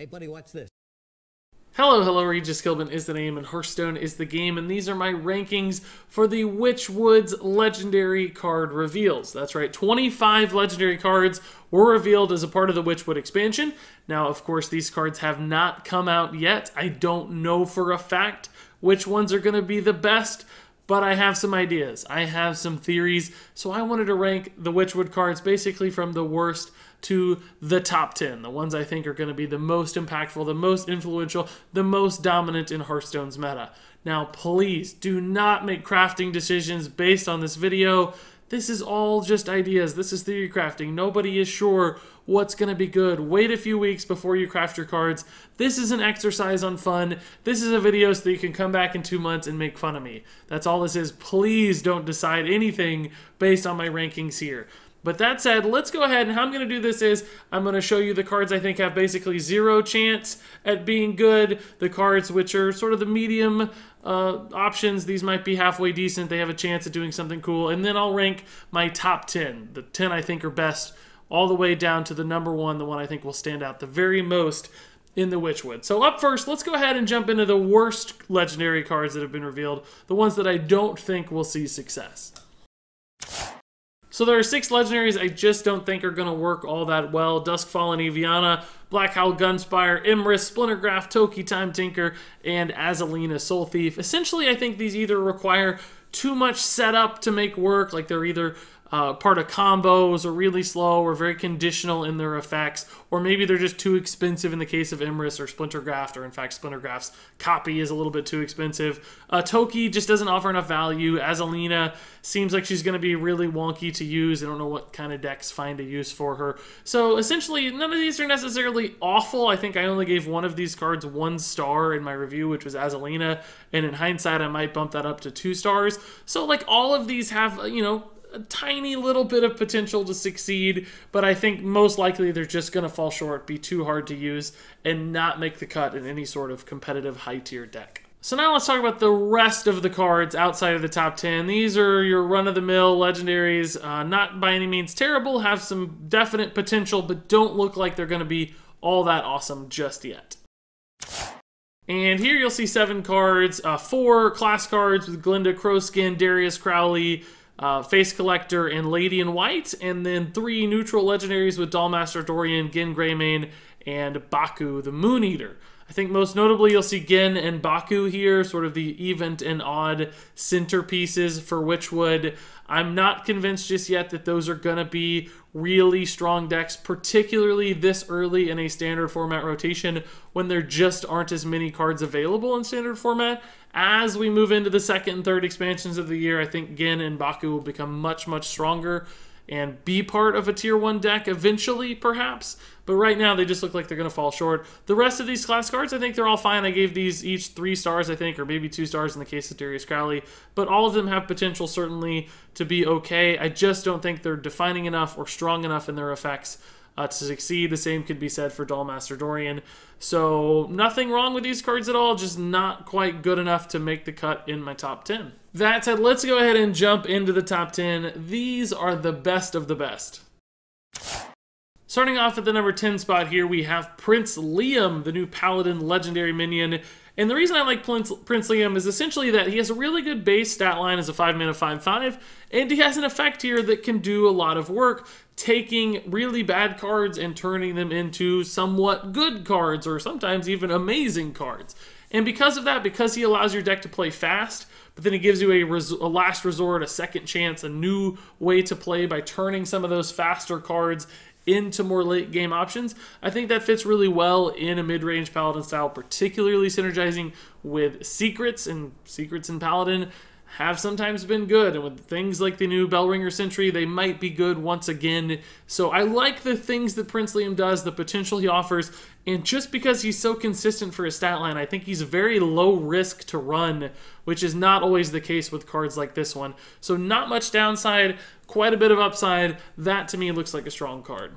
Hey buddy, watch this. Hello, Regis Kilbin is the name and Hearthstone is the game, and these are my rankings for the Witchwood's Legendary card reveals. That's right, 25 Legendary cards were revealed as a part of the Witchwood expansion. Now, of course, these cards have not come out yet. I don't know for a fact which ones are going to be the best, but I have some ideas. I have some theories, so I wanted to rank the Witchwood cards basically from the worst to the top 10, the ones I think are going to be the most impactful, the most influential, the most dominant in Hearthstone's meta. Now, please do not make crafting decisions based on this video. This is all just ideas. This is theory crafting. Nobody is sure what's going to be good. Wait a few weeks before you craft your cards. This is an exercise on fun. This is a video so that you can come back in 2 months and make fun of me. That's all this is. Please don't decide anything based on my rankings here. But that said, let's go ahead, and how I'm going to do this is I'm going to show you the cards I think have basically zero chance at being good, the cards which are sort of the medium options. These might be halfway decent, they have a chance at doing something cool, and then I'll rank my top 10, the 10 I think are best, all the way down to the number one, the one I think will stand out the very most in the Witchwood. So up first, let's go ahead and jump into the worst Legendary cards that have been revealed, the ones that I don't think will see success. So there are 6 Legendaries I just don't think are going to work all that well. Duskfallen Eviana, Black Howl Gunspire, Imris, Splintergraph, Toki Time Tinker, and Azalina Soul Thief. Essentially, I think these either require too much setup to make work, like they're either part of combos, or really slow, or very conditional in their effects, or maybe they're just too expensive in the case of Imris or Splintergraph, or in fact Splintergraph's copy is a little bit too expensive. Toki just doesn't offer enough value. Azalina seems like she's going to be really wonky to use. I don't know what kind of decks find a use for her. So essentially, none of these are necessarily awful. I think I only gave one of these cards 1 star in my review, which was Azalina, and in hindsight I might bump that up to 2 stars. So like all of these have, you know, a tiny little bit of potential to succeed, but I think most likely they're just going to fall short, be too hard to use, and not make the cut in any sort of competitive high-tier deck. So now let's talk about the rest of the cards outside of the top 10. These are your run-of-the-mill Legendaries, not by any means terrible, have some definite potential, but don't look like they're going to be all that awesome just yet. And here you'll see 7 cards, 4 class cards with Glinda Crowskin, Darius Crowley, Face Collector, and Lady in White, and then 3 neutral Legendaries with Dollmaster Dorian, Gin Greymane, and Baku the Moon Eater. I think most notably you'll see Gin and Baku here, sort of the event and odd centerpieces for Witchwood. I'm not convinced just yet that those are going to be really strong decks, particularly this early in a standard format rotation when there just aren't as many cards available in standard format. As we move into the 2nd and 3rd expansions of the year, I think Gin and Baku will become much, much stronger and be part of a tier 1 deck eventually, perhaps. But right now, they just look like they're going to fall short. The rest of these class cards, I think they're all fine. I gave these each 3 stars, I think, or maybe 2 stars in the case of Darius Crowley. But all of them have potential, certainly, to be okay. I just don't think they're defining enough or strong enough in their effects to succeed. The same could be said for Dollmaster Dorian. So nothing wrong with these cards at all, just not quite good enough to make the cut in my top 10. That said, let's go ahead and jump into the top 10. These are the best of the best. Starting off at the number 10 spot here, we have Prince Liam, the new Paladin Legendary minion. And the reason I like Prince Liam is essentially that he has a really good base stat line as a 5-mana 5/5, and he has an effect here that can do a lot of work, taking really bad cards and turning them into somewhat good cards, or sometimes even amazing cards. And because of that, because he allows your deck to play fast, but then he gives you a last resort, a second chance, a new way to play by turning some of those faster cards into more late game options, I think that fits really well in a mid-range Paladin style, particularly synergizing with Secrets, and Secrets in Paladin have sometimes been good, and with things like the new Bellringer Sentry, they might be good once again. So I like the things that Prince Liam does, the potential he offers, and just because he's so consistent for his stat line, I think he's very low risk to run, which is not always the case with cards like this one. So not much downside, quite a bit of upside. That to me looks like a strong card.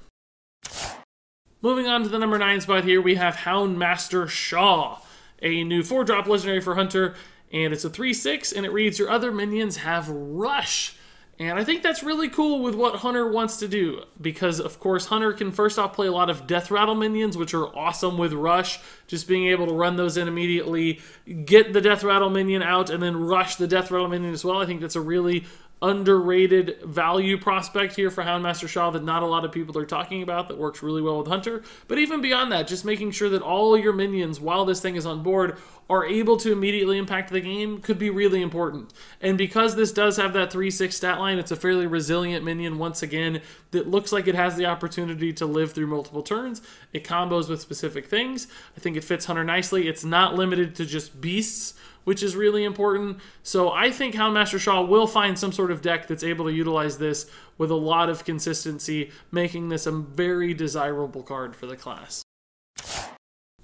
Moving on to the number 9 spot here, we have Houndmaster Shaw, a new 4-drop legendary for Hunter, and it's a 3/6, and it reads, your other minions have Rush. And I think that's really cool with what Hunter wants to do, because of course Hunter can first off play a lot of Death Rattle minions, which are awesome with Rush, just being able to run those in immediately, get the Death Rattle minion out, and then rush the Death Rattle minion as well. I think that's a really underrated value prospect here for Houndmaster Shaw that not a lot of people are talking about, that works really well with Hunter. But even beyond that, just making sure that all your minions, while this thing is on board, are able to immediately impact the game could be really important. And because this does have that 3/6 stat line, it's a fairly resilient minion once again that looks like it has the opportunity to live through multiple turns. It combos with specific things. I think it fits Hunter nicely. It's not limited to just beasts, which is really important. So I think Houndmaster Shaw will find some sort of deck that's able to utilize this with a lot of consistency, making this a very desirable card for the class.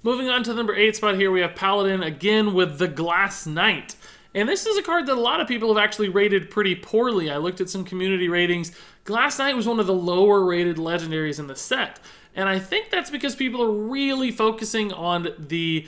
Moving on to the number 8 spot here, we have Paladin, again with the Glass Knight. And this is a card that a lot of people have actually rated pretty poorly. I looked at some community ratings. Glass Knight was one of the lower rated legendaries in the set. And I think that's because people are really focusing on the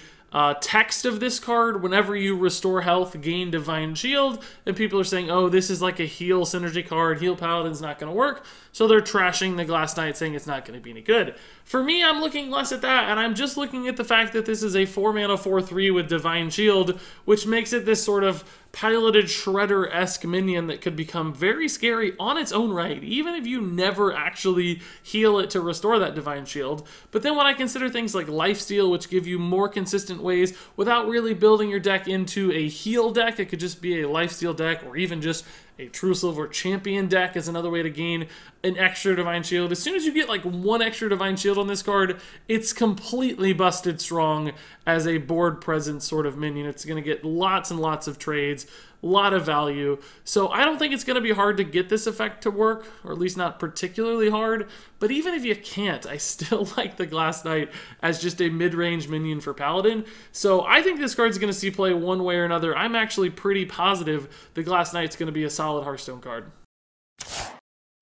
text of this card. Whenever you restore health, gain Divine Shield, and people are saying, oh, this is like a heal synergy card, heal Paladin's not going to work, so they're trashing the Glass Knight, saying it's not going to be any good. For me, I'm looking less at that, and I'm just looking at the fact that this is a 4-mana 4/3 with Divine Shield, which makes it this sort of piloted Shredder-esque minion that could become very scary on its own right, even if you never actually heal it to restore that Divine Shield. But then when I consider things like Lifesteal, which give you more consistent ways without really building your deck into a heal deck, it could just be a Lifesteal deck, or even just a True Silver Champion deck is another way to gain an extra Divine Shield. As soon as you get like one extra Divine Shield on this card, it's completely busted strong as a board presence sort of minion. It's going to get lots and lots of trades, a lot of value. So I don't think it's going to be hard to get this effect to work, or at least not particularly hard. But even if you can't, I still like the Glass Knight as just a mid-range minion for Paladin. So I think this card's going to see play one way or another. I'm actually pretty positive the Glass Knight's going to be a solid Hearthstone card.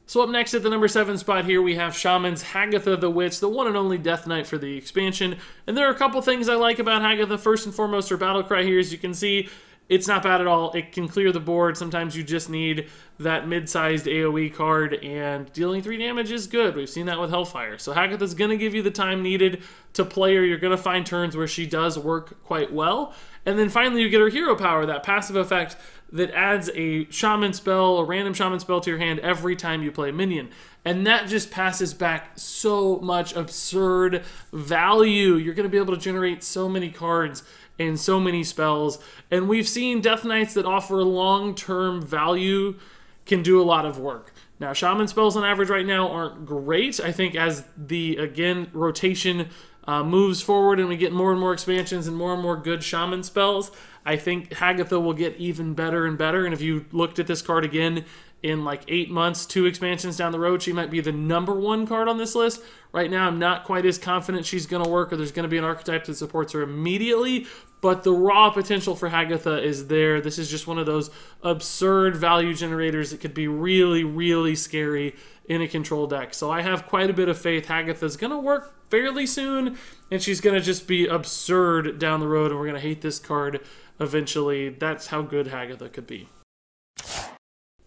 So up next at the number 7 spot here, we have Shaman's Hagatha the Witch, the one and only Death Knight for the expansion. And there are a couple things I like about Hagatha. First and foremost, her battle cry here, as you can see, it's not bad at all. It can clear the board. Sometimes you just need that mid-sized AoE card, and dealing 3 damage is good. We've seen that with Hellfire. So Hagatha's going to give you the time needed to play her. You're going to find turns where she does work quite well. And then finally you get her hero power, that passive effect that adds a shaman spell, a random shaman spell to your hand every time you play a minion. And that just passes back so much absurd value. You're going to be able to generate so many cards and so many spells. And we've seen Death Knights that offer long-term value can do a lot of work. Now, shaman spells on average right now aren't great. I think as the, again, rotation moves forward and we get more and more expansions and more good shaman spells, I think Hagatha will get even better and better. And if you looked at this card again in like 8 months, 2 expansions down the road, she might be the #1 card on this list. Right now, I'm not quite as confident she's going to work, or there's going to be an archetype that supports her immediately, but the raw potential for Hagatha is there. This is just one of those absurd value generators that could be really, really scary in a control deck. So I have quite a bit of faith Hagatha's going to work fairly soon, and she's going to just be absurd down the road, and we're going to hate this card eventually. That's how good Hagatha could be.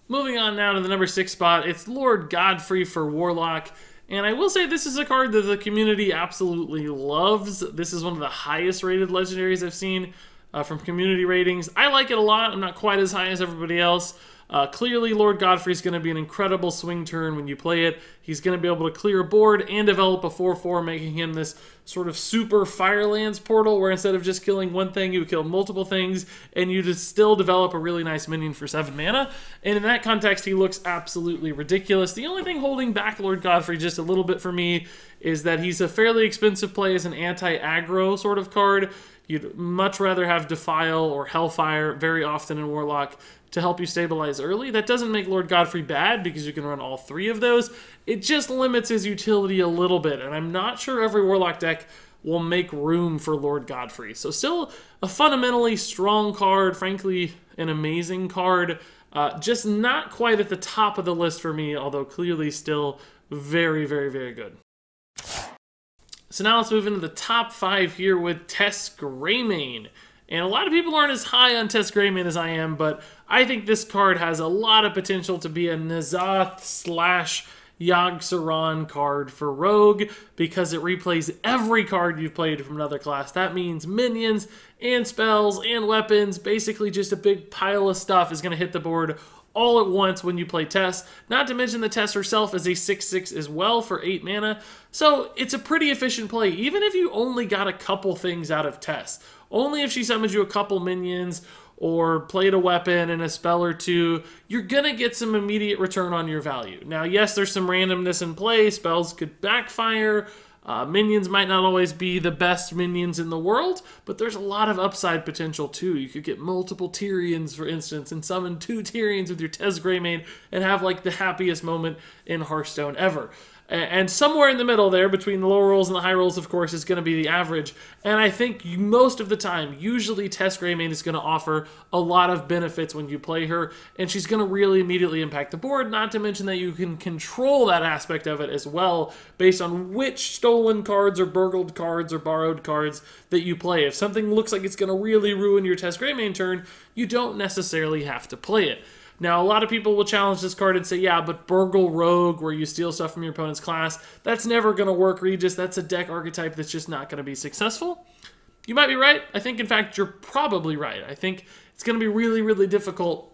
Moving on now to the number 6 spot, it's Lord Godfrey for Warlock. And I will say this is a card that the community absolutely loves. This is one of the highest rated legendaries I've seen from community ratings. I like it a lot. I'm not quite as high as everybody else. Clearly, Lord Godfrey is going to be an incredible swing turn when you play it. He's going to be able to clear a board and develop a 4/4, making him this sort of super Firelands portal, where instead of just killing one thing, you kill multiple things, and you just still develop a really nice minion for 7 mana. And in that context, he looks absolutely ridiculous. The only thing holding back Lord Godfrey just a little bit for me is that he's a fairly expensive play as an anti-aggro sort of card. You'd much rather have Defile or Hellfire very often in Warlock to help you stabilize early. That doesn't make Lord Godfrey bad, because you can run all 3 of those. It just limits his utility a little bit, and I'm not sure every Warlock deck will make room for Lord Godfrey. So still a fundamentally strong card, frankly an amazing card, just not quite at the top of the list for me, although clearly still very, very, very good. So now let's move into the top 5 here with Tess Greymane. And a lot of people aren't as high on Tess Greymane as I am, but I think this card has a lot of potential to be a N'Zoth slash Yogg-Saron card for Rogue because it replays every card you've played from another class. That means minions and spells and weapons, basically just a big pile of stuff is going to hit the board all at once when you play Tess. Not to mention the Tess herself is a 6/6 as well for 8 mana. So it's a pretty efficient play, even if you only got a couple things out of Tess. Only if she summons you a couple minions or played a weapon and a spell or two, you're going to get some immediate return on your value. Now, yes, there's some randomness in play. Spells could backfire. Minions might not always be the best minions in the world, but there's a lot of upside potential too. You could get multiple Tyrians, for instance, and summon 2 Tyrians with your Tess Greymane and have like the happiest moment in Hearthstone ever. And somewhere in the middle there, between the low rolls and the high rolls, of course, is going to be the average. And I think most of the time, usually Tess Greymane is going to offer a lot of benefits when you play her, and she's going to really immediately impact the board, not to mention that you can control that aspect of it as well, based on which stolen cards or burgled cards or borrowed cards that you play. If something looks like it's going to really ruin your Tess Greymane turn, you don't necessarily have to play it. Now, a lot of people will challenge this card and say, yeah, but Burgle Rogue, where you steal stuff from your opponent's class, that's never going to work, Regis. That's a deck archetype that's just not going to be successful. You might be right. I think, in fact, you're probably right. I think it's going to be really, really difficult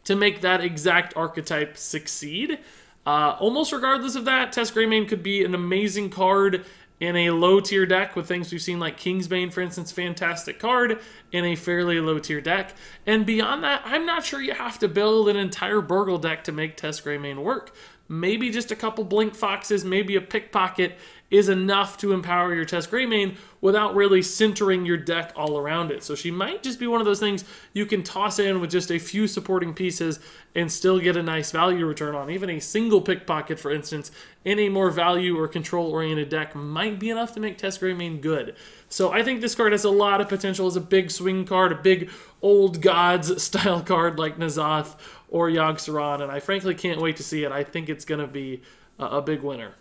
to make that exact archetype succeed. Almost regardless of that, Tess Greymane could be an amazing card in a low-tier deck with things we've seen like Kingsbane, for instance, fantastic card in a fairly low-tier deck. And beyond that, I'm not sure you have to build an entire Burgle deck to make Tess Greymane work. Maybe just a couple Blink Foxes, maybe a Pickpocket is enough to empower your Tess Greymane without really centering your deck all around it. So she might just be one of those things you can toss in with just a few supporting pieces and still get a nice value return on. Even a single Pickpocket, for instance, in a more value or control-oriented deck might be enough to make Tess Greymane good. So I think this card has a lot of potential as a big swing card, a big old gods style card like N'Zoth or Yogg-Saron, and I frankly can't wait to see it. I think it's going to be a big winner.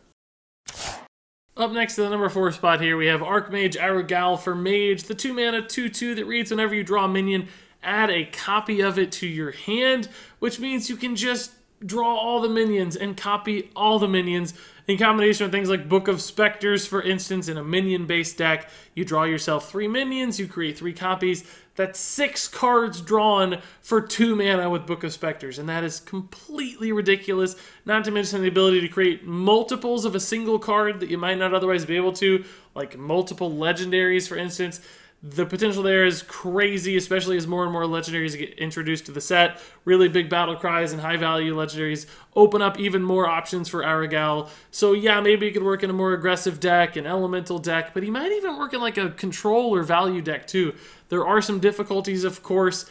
Up next to the number 4 spot here, we have Ark Mage Arrugal for Mage, the 2-mana 2/2 that reads whenever you draw a minion, add a copy of it to your hand, which means you can just draw all the minions and copy all the minions in combination with things like Book of Specters, for instance. In a minion-based deck, you draw yourself 3 minions, you create 3 copies. That's 6 cards drawn for 2 mana with Book of Specters, and that is completely ridiculous, not to mention the ability to create multiples of a single card that you might not otherwise be able to, like multiple legendaries, for instance. The potential there is crazy, especially as more and more legendaries get introduced to the set. Really big battle cries and high-value legendaries open up even more options for Arrugal. So yeah, maybe he could work in a more aggressive deck, an elemental deck, but he might even work in like a control or value deck too. There are some difficulties, of course,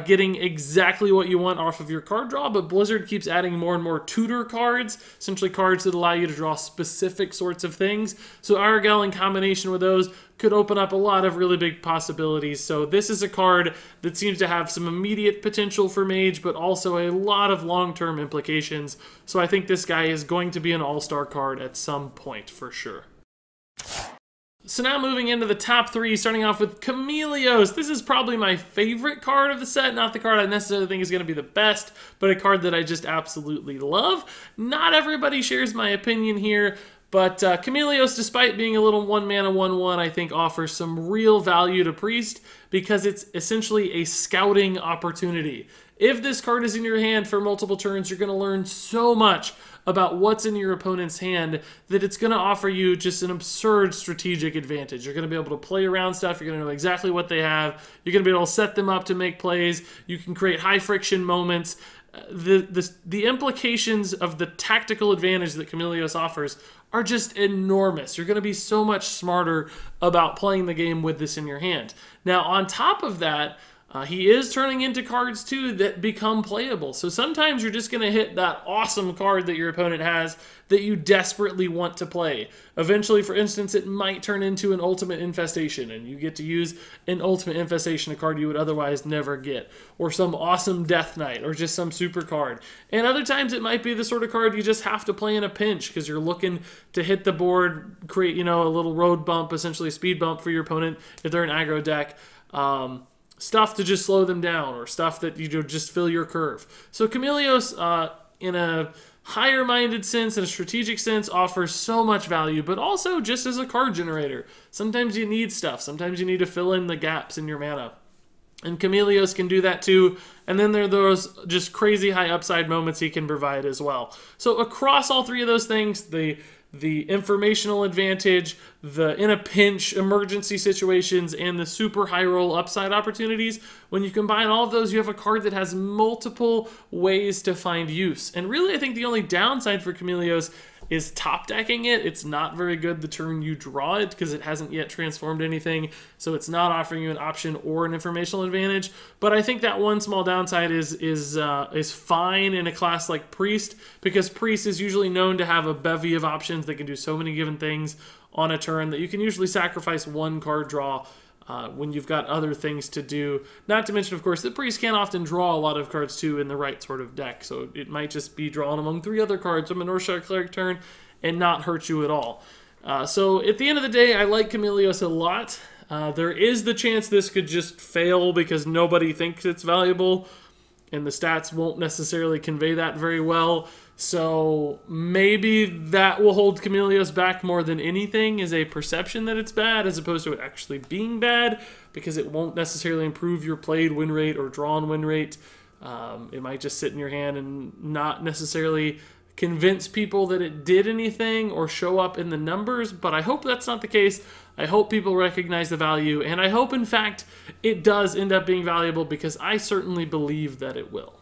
getting exactly what you want off of your card draw, but Blizzard keeps adding more and more tutor cards, essentially cards that allow you to draw specific sorts of things. So Arrugal in combination with those could open up a lot of really big possibilities. So this is a card that seems to have some immediate potential for Mage, but also a lot of long-term implications. So I think this guy is going to be an all-star card at some point for sure. So now moving into the top 3, starting off with Camellias. This is probably my favorite card of the set. Not the card I necessarily think is going to be the best, but a card that I just absolutely love. Not everybody shares my opinion here, but Camellias, despite being a little 1-mana 1/1, I think offers some real value to Priest because it's essentially a scouting opportunity. If this card is in your hand for multiple turns, you're going to learn so much about what's in your opponent's hand that it's going to offer you just an absurd strategic advantage. You're going to be able to play around stuff. You're going to know exactly what they have. You're going to be able to set them up to make plays. You can create high-friction moments. The implications of the tactical advantage that Camellias offers are just enormous. You're going to be so much smarter about playing the game with this in your hand. Now, on top of that, he is turning into cards, too, that become playable. So sometimes you're just going to hit that awesome card that your opponent has that you desperately want to play. Eventually, for instance, it might turn into an Ultimate Infestation, and you get to use an Ultimate Infestation, a card you would otherwise never get. Or some awesome Death Knight, or just some super card. And other times it might be the sort of card you just have to play in a pinch, because you're looking to hit the board, create, a little road bump, essentially a speed bump for your opponent if they're an aggro deck. stuff to just slow them down, or stuff that just fill your curve. So Camellias, in a higher-minded sense, in a strategic sense, offers so much value, but also just as a card generator. Sometimes you need stuff. Sometimes you need to fill in the gaps in your mana. And Camellias can do that too. And then there are those just crazy high upside moments he can provide as well. So across all three of those things, the informational advantage, the in a pinch emergency situations, and the super high roll upside opportunities, when you combine all of those, you have a card that has multiple ways to find use. And really, I think the only downside for Camellias is top decking it. It's not very good the turn you draw it because it hasn't yet transformed anything, so it's not offering you an option or an informational advantage. But I think that one small downside is fine in a class like Priest, because Priest is usually known to have a bevy of options that can do so many given things on a turn that you can usually sacrifice one card draw when you've got other things to do. Not to mention, of course, that Priest can often draw a lot of cards too in the right sort of deck, so it might just be drawn among three other cards from a Northshire Cleric turn and not hurt you at all. So at the end of the day, I like Camellias a lot. There is the chance this could just fail because nobody thinks it's valuable, and the stats won't necessarily convey that very well. So maybe that will hold Camellias back more than anything, is a perception that it's bad as opposed to it actually being bad, because it won't necessarily improve your played win rate or drawn win rate. It might just sit in your hand and not necessarily convince people that it did anything or show up in the numbers, but I hope that's not the case. I hope people recognize the value, and I hope, in fact, it does end up being valuable, because I certainly believe that it will.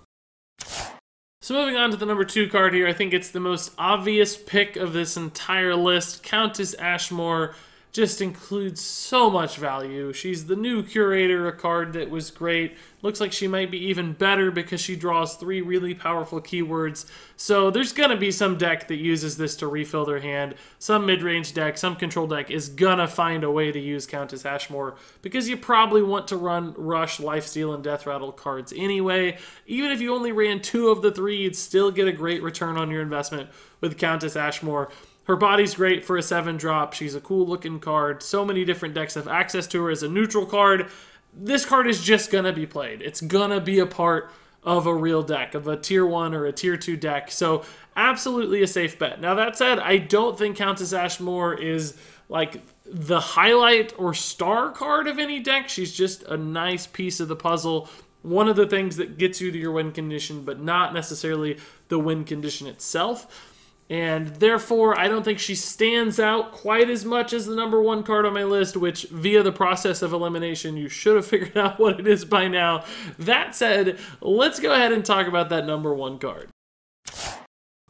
So moving on to the number 2 card here, I think it's the most obvious pick of this entire list. Countess Ashmore just includes so much value. She's the new curator, a card that was great. Looks like she might be even better because she draws 3 really powerful keywords. So there's going to be some deck that uses this to refill their hand. Some mid-range deck, some control deck is going to find a way to use Countess Ashmore, because you probably want to run Rush, Lifesteal, and Death Rattle cards anyway. Even if you only ran 2 of the 3, you'd still get a great return on your investment with Countess Ashmore. Her body's great for a 7-drop. She's a cool-looking card. So many different decks have access to her as a neutral card. This card is just going to be played. It's going to be a part of a real deck, of a Tier 1 or a Tier 2 deck. So absolutely a safe bet. Now, that said, I don't think Countess Ashmore is like the highlight or star card of any deck. She's just a nice piece of the puzzle. One of the things that gets you to your win condition, but not necessarily the win condition itself. And therefore, I don't think she stands out quite as much as the number 1 card on my list, which, via the process of elimination, you should have figured out what it is by now. That said, let's go ahead and talk about that number 1 card.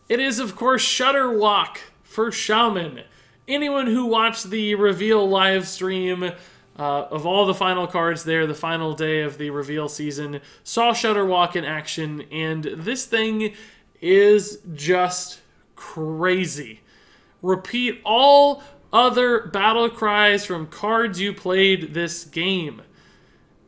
It is, of course, Shudder Walk for Shaman. Anyone who watched the reveal live stream of all the final cards there, the final day of the reveal season, saw Shudder Walk in action, and this thing is just crazy. Repeat all other battle cries from cards you played this game.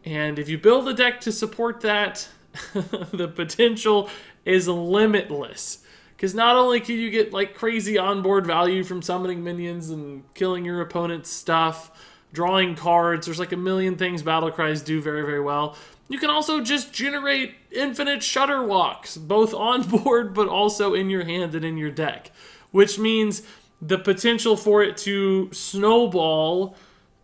And if you build a deck to support that, the potential is limitless. Because not only can you get like crazy onboard value from summoning minions and killing your opponent's stuff, drawing cards, there's like a million things battle cries do very, very well. You can also just generate infinite Shudder Walks, both on board but also in your hand and in your deck, which means the potential for it to snowball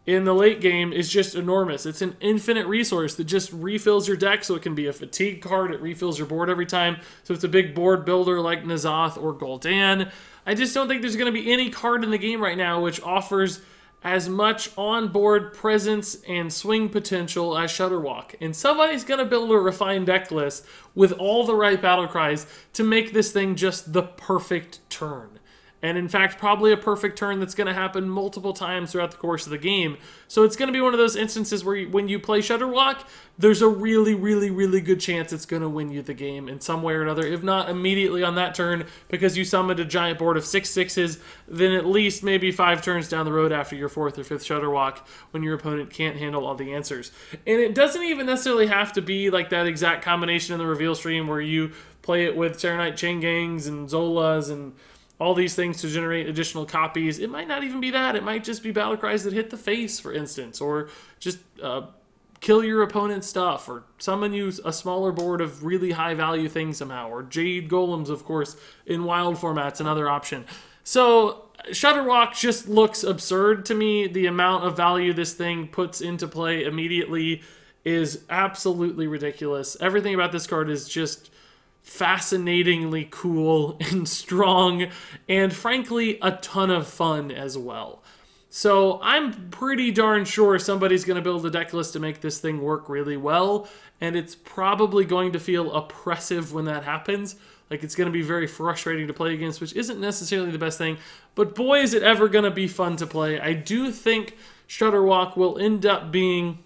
in the late game is just enormous. It's an infinite resource that just refills your deck, so it can be a fatigue card. It refills your board every time, so it's a big board builder like N'Zoth or Gul'dan. I just don't think there's going to be any card in the game right now which offers as much on-board presence and swing potential as Shudder Walk. And somebody's going to build a refined deck list with all the right battle cries to make this thing just the perfect turn. And in fact, probably a perfect turn that's going to happen multiple times throughout the course of the game. So it's going to be one of those instances where when you play Shudder Walk, there's a really, really, really good chance it's going to win you the game in some way or another. If not immediately on that turn, because you summoned a giant board of 6 6s, then at least maybe 5 turns down the road after your 4th or 5th Shudder Walk, when your opponent can't handle all the answers. And it doesn't even necessarily have to be like that exact combination in the reveal stream where you play it with Terranite Chain Gangs and Zolas and all these things to generate additional copies. It might not even be that. It might just be battle cries that hit the face, for instance, or just kill your opponent's stuff, or summon you a smaller board of really high value things somehow, or Jade Golems, of course, in wild formats, another option. So Shudder Walk just looks absurd to me. The amount of value this thing puts into play immediately is absolutely ridiculous. Everything about this card is just fascinatingly cool and strong, and frankly, a ton of fun as well. So I'm pretty darn sure somebody's going to build a deck list to make this thing work really well, and it's probably going to feel oppressive when that happens. Like, it's going to be very frustrating to play against, which isn't necessarily the best thing, but boy, is it ever going to be fun to play. I do think Shudder Walk will end up being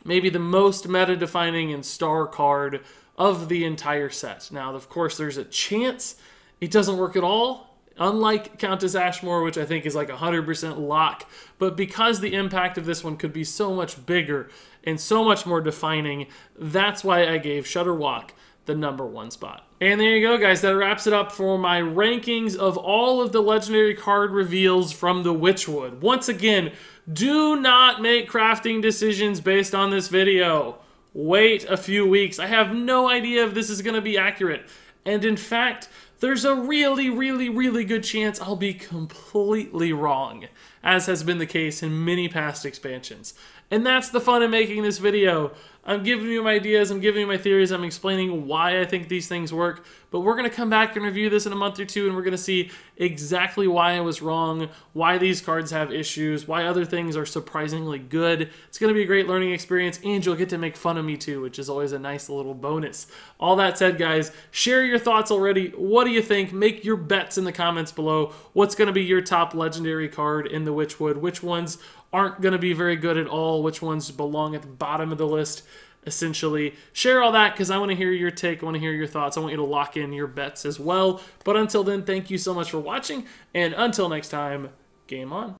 maybe the most meta-defining and star card of the entire set. Now, of course, there's a chance it doesn't work at all, unlike Countess Ashmore, which I think is like 100% lock. But because the impact of this one could be so much bigger and so much more defining, that's why I gave Shudder Walk the #1 spot. And there you go, guys. That wraps it up for my rankings of all of the legendary card reveals from the Witchwood. Once again, do not make crafting decisions based on this video. Wait a few weeks. I have no idea if this is going to be accurate. And in fact, there's a really, really, really good chance I'll be completely wrong, as has been the case in many past expansions. And that's the fun of making this video. I'm giving you my ideas, I'm giving you my theories, I'm explaining why I think these things work, but we're going to come back and review this in a month or two, and we're going to see exactly why I was wrong, why these cards have issues, why other things are surprisingly good. It's going to be a great learning experience, and you'll get to make fun of me too, which is always a nice little bonus. All that said, guys, share your thoughts already. What do you think? Make your bets in the comments below. What's going to be your top legendary card in the Witchwood? Which ones aren't going to be very good at all? Which ones belong at the bottom of the list? Essentially, share all that because I want to hear your take. I want to hear your thoughts. I want you to lock in your bets as well. But until then, thank you so much for watching, and until next time, game on.